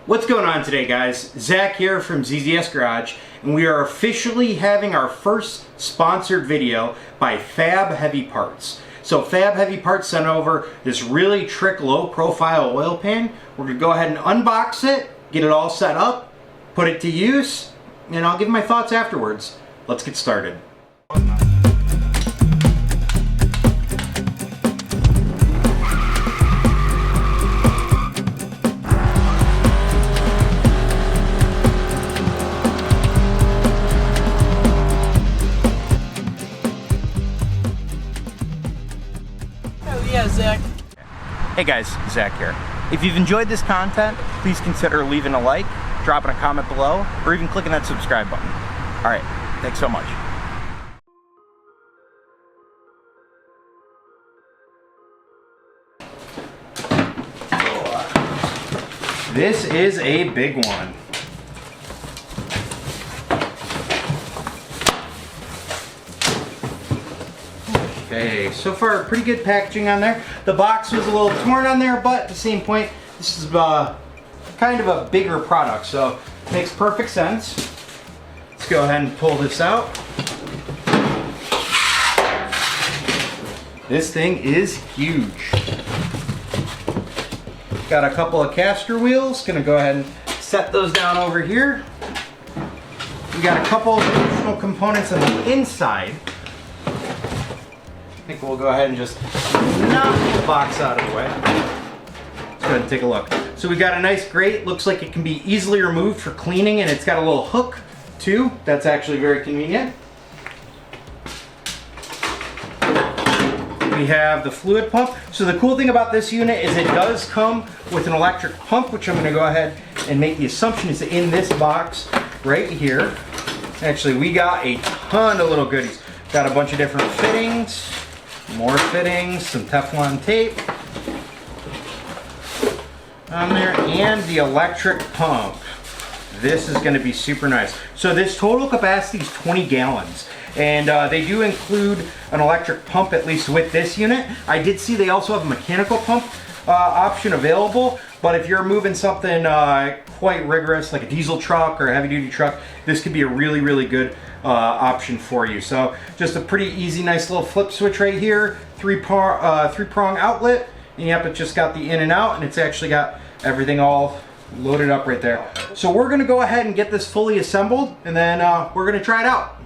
What's going on today, guys? Zach here from ZZS Garage, and we are officially having our first sponsored video by Fab Heavy Parts. So Fab Heavy Parts sent over this really trick low profile oil pan. We're going to go ahead and unbox it, get it all set up, put it to use, and I'll give my thoughts afterwards. Let's get started. Zach. Hey guys, Zach here. If you've enjoyed this content, please consider leaving a like, dropping a comment below, or even clicking that subscribe button. Alright, thanks so much. This is a big one. Okay, so far pretty good packaging on there. The box was a little torn on there, but at the same point, this is kind of a bigger product, so it makes perfect sense. Let's go ahead and pull this out. This thing is huge. Got a couple of caster wheels, gonna go ahead and set those down over here. We got a couple of additional components on the inside. I think we'll go ahead and just knock the box out of the way. Let's go ahead and take a look. So we got a nice grate. Looks like it can be easily removed for cleaning, and it's got a little hook too. That's actually very convenient. We have the fluid pump. So the cool thing about this unit is it does come with an electric pump, which I'm going to go ahead and make the assumption is in this box right here. Actually, we got a ton of little goodies. Got a bunch of different fittings. More fittings, some Teflon tape on there, and the electric pump. This is going to be super nice. So this total capacity is 20 gallons, and they do include an electric pump, at least with this unit. I did see they also have a mechanical pump option available, but if you're moving something quite rigorous, like a diesel truck or a heavy duty truck, this could be a really, really good option for you. So just a pretty easy, nice little flip switch right here, three-prong outlet, and yep, it just got the in and out, and it's actually got everything all loaded up right there. So we're gonna go ahead and get this fully assembled, and then we're gonna try it out.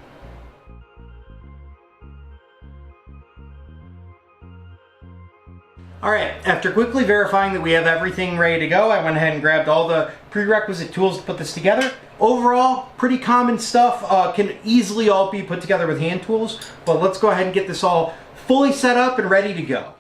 Alright, after quickly verifying that we have everything ready to go, I went ahead and grabbed all the prerequisite tools to put this together. Overall, pretty common stuff, can easily all be put together with hand tools, but let's go ahead and get this all fully set up and ready to go.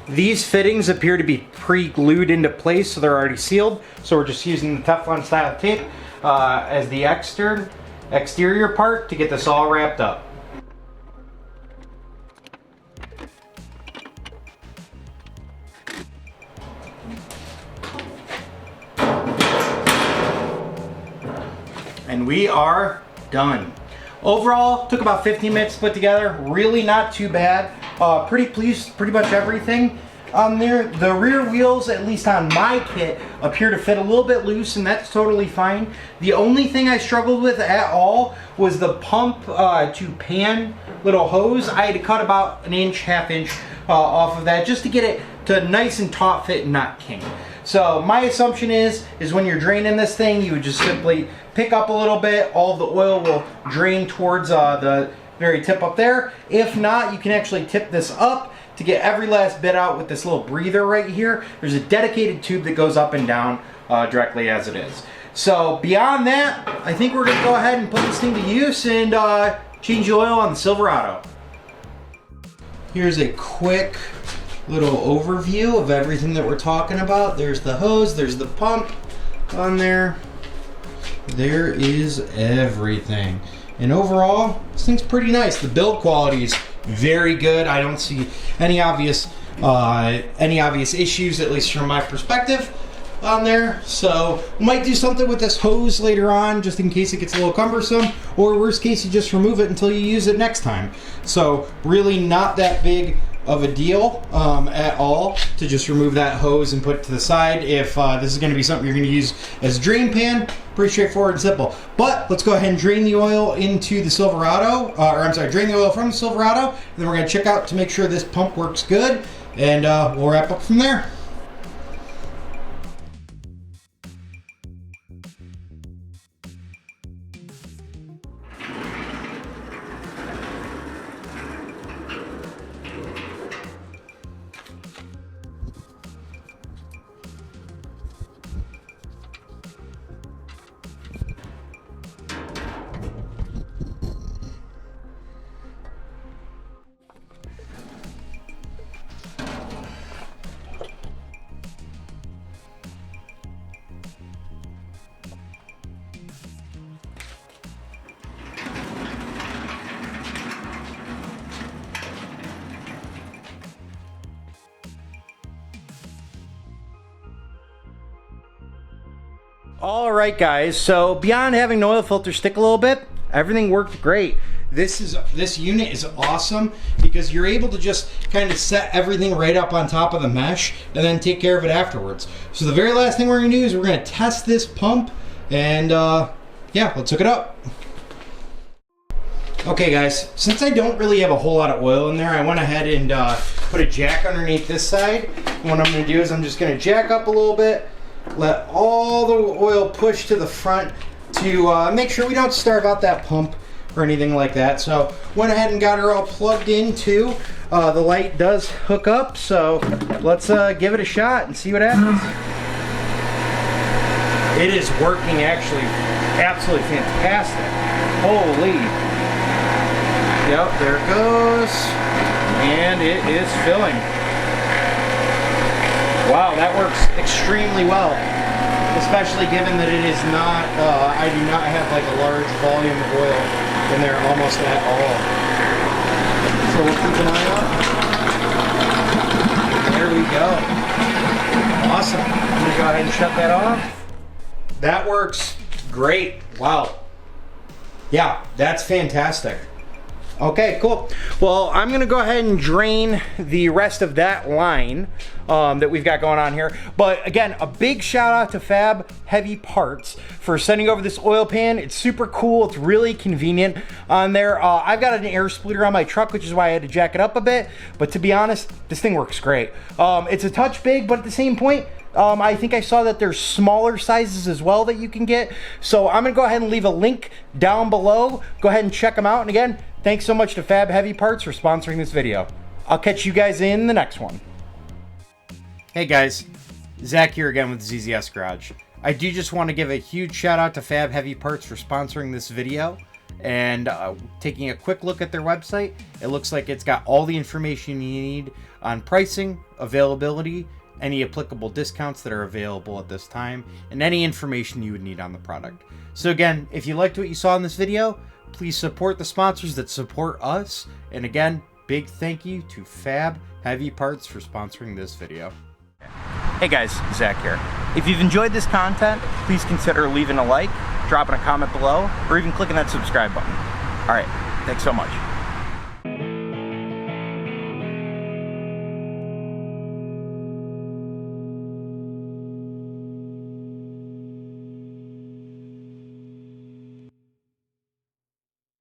These fittings appear to be pre-glued into place, so they're already sealed. So we're just using the Teflon style tape as the exterior part to get this all wrapped up. And we are done. Overall, took about 15 minutes to put together. Really not too bad. Pretty pleased, pretty much everything. on there. The rear wheels, at least on my kit, appear to fit a little bit loose, and that's totally fine. The only thing I struggled with at all was the pump to pan little hose. I had to cut about an inch, half inch off of that just to get it to nice and taut fit and not kink. So my assumption is when you're draining this thing, you would just simply pick up a little bit. All of the oil will drain towards the very tip up there. If not, you can actually tip this up to get every last bit out with this little breather right here. There's a dedicated tube that goes up and down directly as it is. So beyond that, I think we're gonna go ahead and put this thing to use and change the oil on the Silverado. Here's a quick little overview of everything that we're talking about. There's the hose, there's the pump on there. There is everything. And overall, this thing's pretty nice. The build quality is very good. I don't see any obvious issues, at least from my perspective, on there. So we might do something with this hose later on, just in case it gets a little cumbersome, or worst case, you just remove it until you use it next time. So really not that big of a deal at all to just remove that hose and put it to the side. If this is going to be something you're going to use as a drain pan, pretty straightforward and simple. But let's go ahead and drain the oil into the Silverado, drain the oil from the Silverado, and then we're going to check out to make sure this pump works good, and we'll wrap up from there. All right, guys, so beyond having the oil filter stick a little bit, everything worked great. This unit is awesome because you're able to just kind of set everything right up on top of the mesh and then take care of it afterwards. So the very last thing we're gonna do is we're gonna test this pump, and yeah, let's hook it up. Okay guys, since I don't really have a whole lot of oil in there, I went ahead and put a jack underneath this side. And what I'm gonna do is I'm just gonna jack up a little bit, let all the oil push to the front to make sure we don't starve out that pump or anything like that. So went ahead and got her all plugged into. The light does hook up, so let's give it a shot and see what happens. It is working actually absolutely fantastic. Holy. Yep, there it goes. And it is filling. Wow, that works extremely well, especially given that it is not, I do not have like a large volume of oil in there almost at all. So we'll keep an eye out. There we go. Awesome. I'm gonna go ahead and shut that off. That works great. Wow. Yeah, that's fantastic. Okay, cool. Well, I'm gonna go ahead and drain the rest of that line that we've got going on here. But again, a big shout out to Fab Heavy Parts for sending over this oil pan. It's super cool. It's really convenient on there. I've got an air splitter on my truck, which is why I had to jack it up a bit. But to be honest, this thing works great. It's a touch big, but at the same point, I think I saw that there's smaller sizes as well that you can get. So I'm gonna go ahead and leave a link down below. Go ahead and check them out. And again, thanks so much to Fab Heavy Parts for sponsoring this video. I'll catch you guys in the next one. Hey guys, Zach here again with ZZS Garage. I do just want to give a huge shout out to Fab Heavy Parts for sponsoring this video and taking a quick look at their website. It looks like it's got all the information you need on pricing, availability, any applicable discounts that are available at this time, and any information you would need on the product. So again, if you liked what you saw in this video, please support the sponsors that support us. And again, big thank you to Fab Heavy Parts for sponsoring this video. Hey guys, Zach here. If you've enjoyed this content, please consider leaving a like, dropping a comment below, or even clicking that subscribe button. All right, thanks so much.